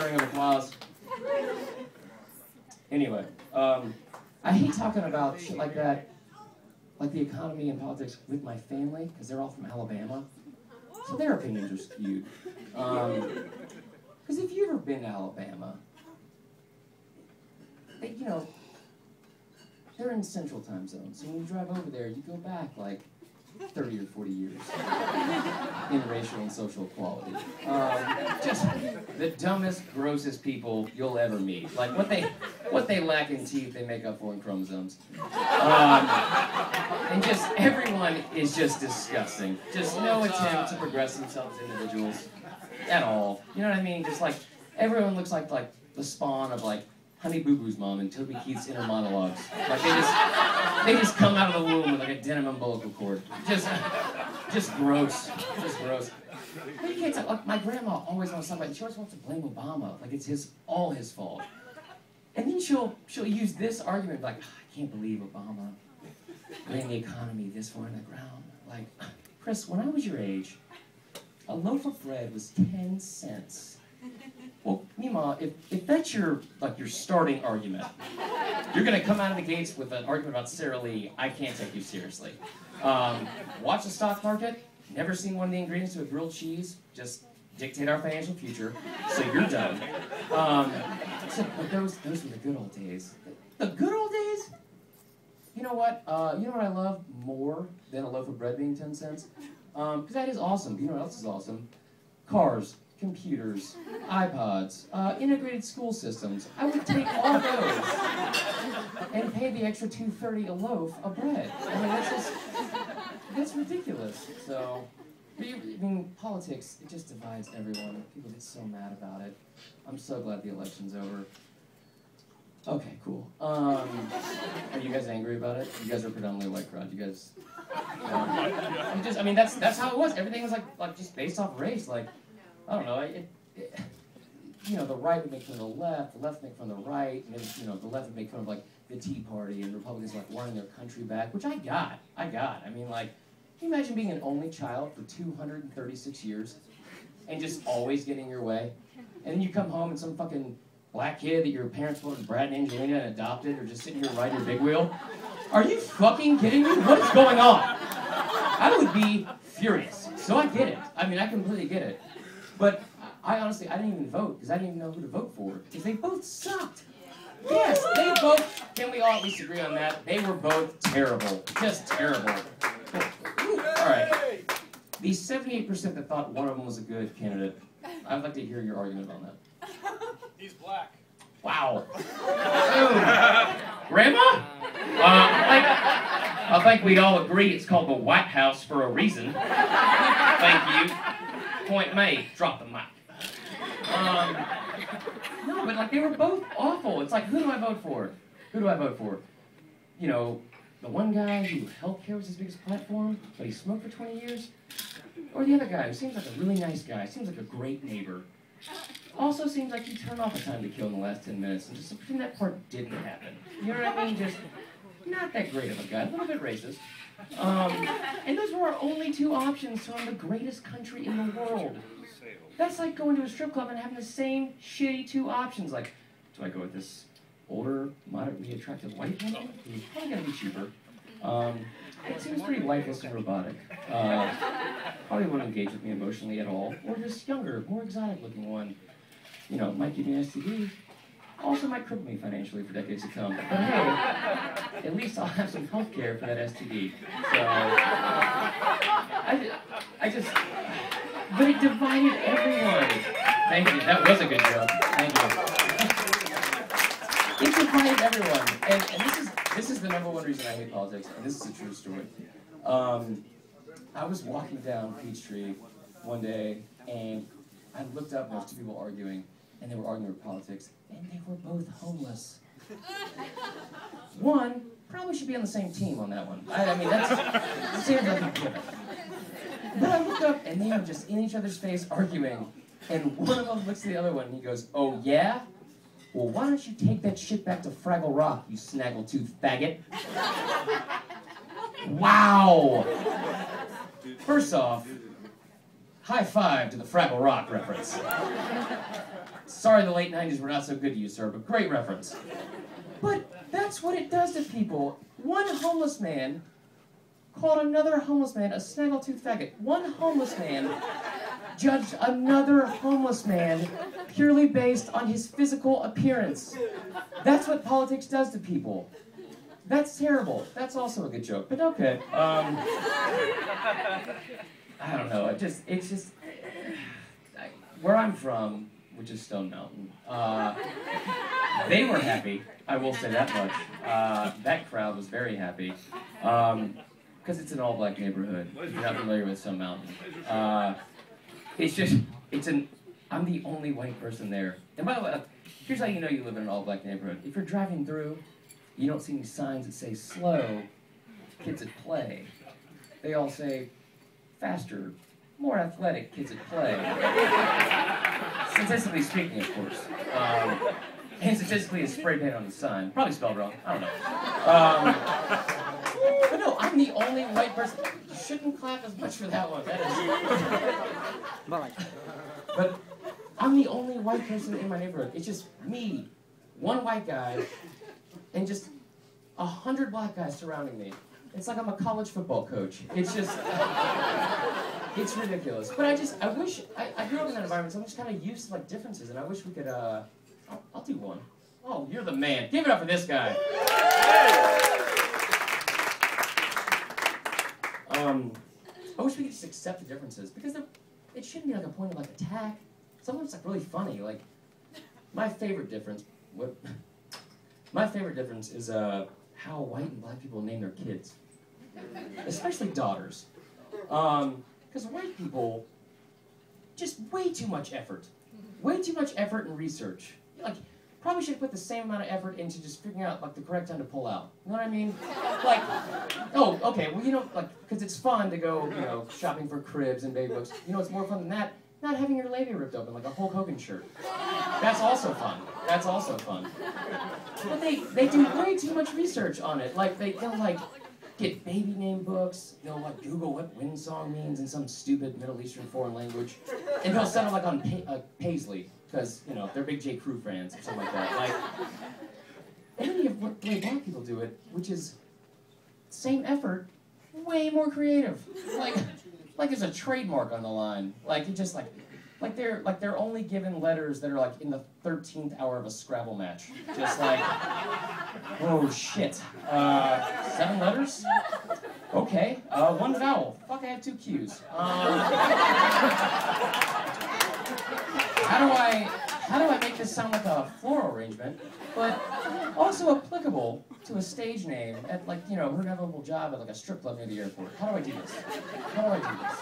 round of applause. Anyway, I hate talking about shit like that, like the economy and politics with my family, because they're all from Alabama, so their opinions are skewed. Because if you've ever been to Alabama, they, you know, they're in Central Time Zone, so when you drive over there, you go back like 30 or 40 years in racial and social equality. Just the dumbest, grossest people you'll ever meet. Like what they lack in teeth, they make up for in chromosomes. And just everyone is just disgusting. Just no attempt to progress themselves as individuals at all. You know what I mean? Just like everyone looks like the spawn of like Honey Boo Boo's mom and Toby Keith's inner monologues. Like they just come out of the womb with like a denim umbilical cord. Just gross. Just gross. But you can't talk, like my grandma always wants somebody, she always wants to blame Obama, like it's all his fault. And then she'll use this argument like, I can't believe Obama ran the economy this far in the ground. Like, Chris, when I was your age, a loaf of bread was 10 cents. Well, Mima, if that's your starting argument, you're gonna come out of the gates with an argument about Sara Lee, I can't take you seriously. Watch the stock market, never seen one of the ingredients to a grilled cheese, just dictate our financial future, so you're done. But those were the good old days. The good old days? You know what? You know what I love more than a loaf of bread being 10 cents? Because that is awesome. You know what else is awesome? Cars. Computers, iPods, integrated school systems. I would take all those and pay the extra $2.30 a loaf of bread. I mean, that's ridiculous. So, I mean, politics, it just divides everyone. People get so mad about it. I'm so glad the election's over. Okay, cool. Are you guys angry about it? You guys are predominantly a white crowd. You guys, I mean, that's how it was. Everything was like just based off race. Like, I don't know, you know, the right would make fun of the left would make fun of the right, and then, you know, the left would make fun of, like, the Tea Party, and Republicans, like, wanting their country back, which I got. I mean, like, can you imagine being an only child for 236 years, and just always getting your way? And then you come home and some fucking black kid that your parents voted Brad and Angelina and adopted, or just sitting here riding your big wheel? Are you fucking kidding me? What is going on? I would be furious. So I get it. I mean, I completely get it. But I honestly, I didn't even vote, because I didn't even know who to vote for, because they both sucked. Yes, they both, can we all at least agree on that? They were both terrible, just terrible. All right, the 78% that thought one of them was a good candidate, I'd like to hear your argument on that. He's black. Wow. Grandma? I think we'd all agree it's called the White House for a reason. Thank you. Point made. Drop the mic. No, but like they were both awful. It's like, who do I vote for? Who do I vote for? You know, the one guy who healthcare was his biggest platform, but he smoked for 20 years? Or the other guy who seems like a really nice guy, seems like a great neighbor. Also seems like he turned off a time to kill in the last 10 minutes and just pretend that part didn't happen. You know what I mean? Just not that great of a guy, a little bit racist. And those were our only two options to run the greatest country in the world. That's like going to a strip club and having the same shitty two options. Like, do I go with this older, moderately attractive white woman who's probably going to be cheaper? It seems pretty lifeless and robotic. Probably won't engage with me emotionally at all. Or this younger, more exotic-looking one. You know, might give me an STD. Also might cripple me financially for decades to come. But hey, at least I'll have some health care for that STD. So, I just, but it divided everyone. Thank you, that was a good joke. Thank you. It divided everyone. And this is the number one reason I hate politics, and this is a true story. I was walking down Peachtree one day, and I looked up and there was two people arguing, and they were arguing over politics, and they were both homeless. One probably should be on the same team on that one. I mean, that seems like a given. But I looked up, and they were just in each other's face arguing, and one of them looks at the other one, and he goes, "Oh yeah? Well, why don't you take that shit back to Fraggle Rock, you snaggletooth faggot?" Wow! First off, high five to the Fraggle Rock reference. Sorry the late 90s were not so good to you, sir, but great reference. But that's what it does to people. One homeless man called another homeless man a snaggletooth faggot. One homeless man judged another homeless man purely based on his physical appearance. That's what politics does to people. That's terrible. That's also a good joke, but okay. I don't know. It's just where I'm from, which is Stone Mountain. They were happy. I will say that much. That crowd was very happy because it's an all-black neighborhood. If you're not familiar with Stone Mountain, I'm the only white person there. And by the way, here's how you know you live in an all-black neighborhood. If you're driving through, you don't see any signs that say slow, kids at play. They all say faster, more athletic kids at play. Statistically speaking, of course. And statistically, it's spray paint on the sign. Probably spelled wrong. I don't know. But no, I'm the only white person. You shouldn't clap as much for that one. That is... But I'm the only white person in my neighborhood. It's just me, one white guy, and just 100 black guys surrounding me. It's like I'm a college football coach. It's just, it's ridiculous. But I wish, I grew up in that environment, so I'm just kind of used to like differences, and I wish we could, I'll do one. Oh, you're the man. Give it up for this guy. I wish we could just accept the differences, because it shouldn't be like a point of like attack. Sometimes it's like really funny. Like, my favorite difference is how white and black people name their kids, especially daughters. Because white people, just way too much effort and research. Like, probably should put the same amount of effort into just figuring out like the correct time to pull out. You know what I mean? Like, oh, okay, well, you know, like, because it's fun to go, you know, shopping for cribs and baby books. You know, it's more fun than that. Not having your labia ripped open like a Hulk Hogan shirt. That's also fun. That's also fun. But they do way too much research on it. Like, they'll like get baby name books. They'll like Google what wind song means in some stupid Middle Eastern foreign language, and they'll send them like on Paisley, because you know they're big J. Crew fans or something like that. Like, and then you have the way black people do it, which is same effort, way more creative. Like there's a trademark on the line. Like you just like they're only given letters that are like in the 13th hour of a Scrabble match. Just like, oh shit, 7 letters? Okay, 1 vowel. Fuck, I have 2 Q's. How do I make this sound like a floral arrangement, but also applicable to a stage name at like, you know, her inevitable job at like a strip club near the airport? How do I do this? How do I do this?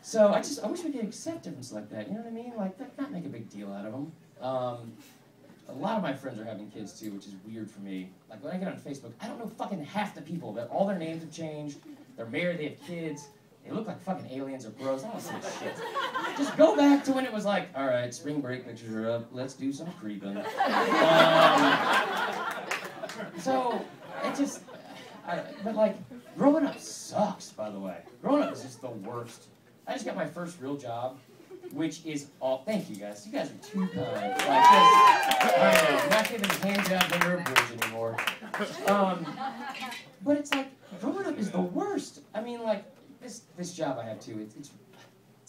So I wish we could accept differences like that. You know what I mean? Like, not make a big deal out of them. A lot of my friends are having kids too, which is weird for me. Like when I get on Facebook, I don't know fucking half the people. That all their names have changed. They're married. They have kids. They look like fucking aliens or bros. I don't see shit. Just go back to when it was like, all right, spring break pictures are up. Let's do some creeping. So it just, but like, growing up sucks. By the way, growing up is just the worst. I just got my first real job, which is all. Thank you guys. You guys are too kind. Like, I know, I'm not giving hand jobs under a bridge anymore. But it's like growing up is the worst. I mean, like this job I have too. It's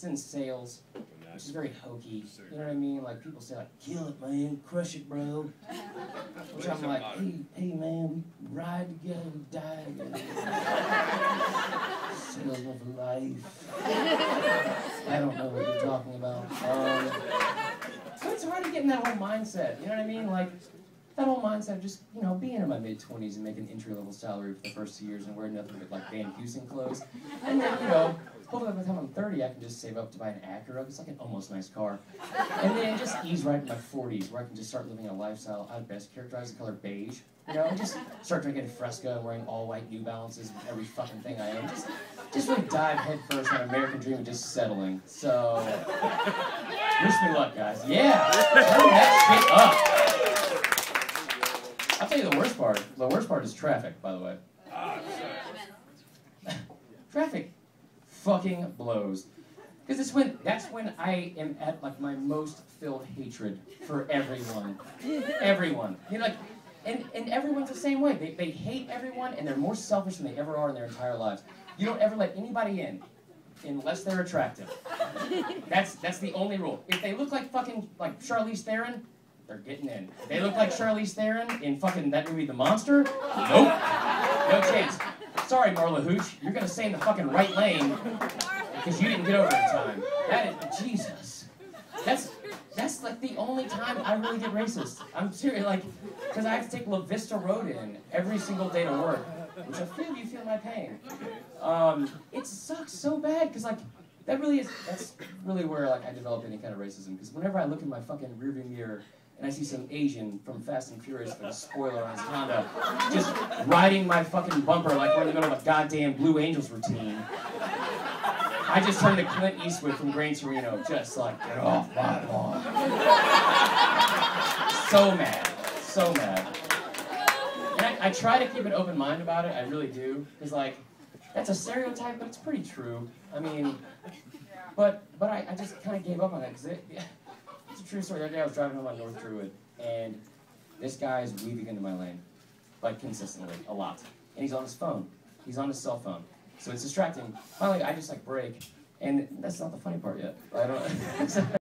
in sales, which is very hokey. You know what I mean? Like people say like, "Kill it, man, crush it, bro." Which I'm like, hey man, we ride together, we die together. Sales of life. I don't know what you're talking about. So it's hard to get in that whole mindset. You know what I mean? Like that whole mindset of just, you know, being in my mid-20s and making entry-level salary for the first 2 years and wearing nothing but like Van Heusen clothes, and then, you know, hopefully by the time I'm 30, I can just save up to buy an Acura. It's like an almost nice car. And then just ease right in my 40s, where I can just start living a lifestyle I'd best characterize the color beige. You know, and just start drinking Fresca and wearing all-white New Balances with every fucking thing I am. Just really dive headfirst on American dream and just settling. So, wish me luck, guys. Yeah, turn that shit up. I'll tell you the worst part. The worst part is traffic, by the way. Traffic fucking blows. Because that's when I am at like my most filled hatred for everyone. Everyone. You know, like, and everyone's the same way. They hate everyone, and they're more selfish than they ever are in their entire lives. You don't ever let anybody in unless they're attractive. That's the only rule. If they look like fucking like Charlize Theron, they're getting in. If they look like Charlize Theron in fucking that movie The Monster, nope. No chance. Sorry, Marler Hooch, you're gonna stay in the fucking right lane because you didn't get over in time. That is Jesus. That's like the only time I really get racist. I'm serious, like, because I have to take La Vista Road in every single day to work, which I feel you feel my pain. It sucks so bad because like that's really where like I develop any kind of racism. Because whenever I look in my fucking rearview mirror and I see some Asian from Fast and Furious with a spoiler on his Honda just riding my fucking bumper like we're in the middle of a goddamn Blue Angels routine, I just turned to Clint Eastwood from Gran Torino, just like, get off my lawn. So mad, so mad. And I try to keep an open mind about it, I really do, because like, that's a stereotype, but it's pretty true. I mean, but I just kind of gave up on it, because it's a true story. The other day I was driving home on North Druid, and this guy is weaving into my lane, like consistently, a lot. And he's on his phone, he's on his cell phone. So it's distracting. Finally, I just like brake, and that's not the funny part yet. I don't.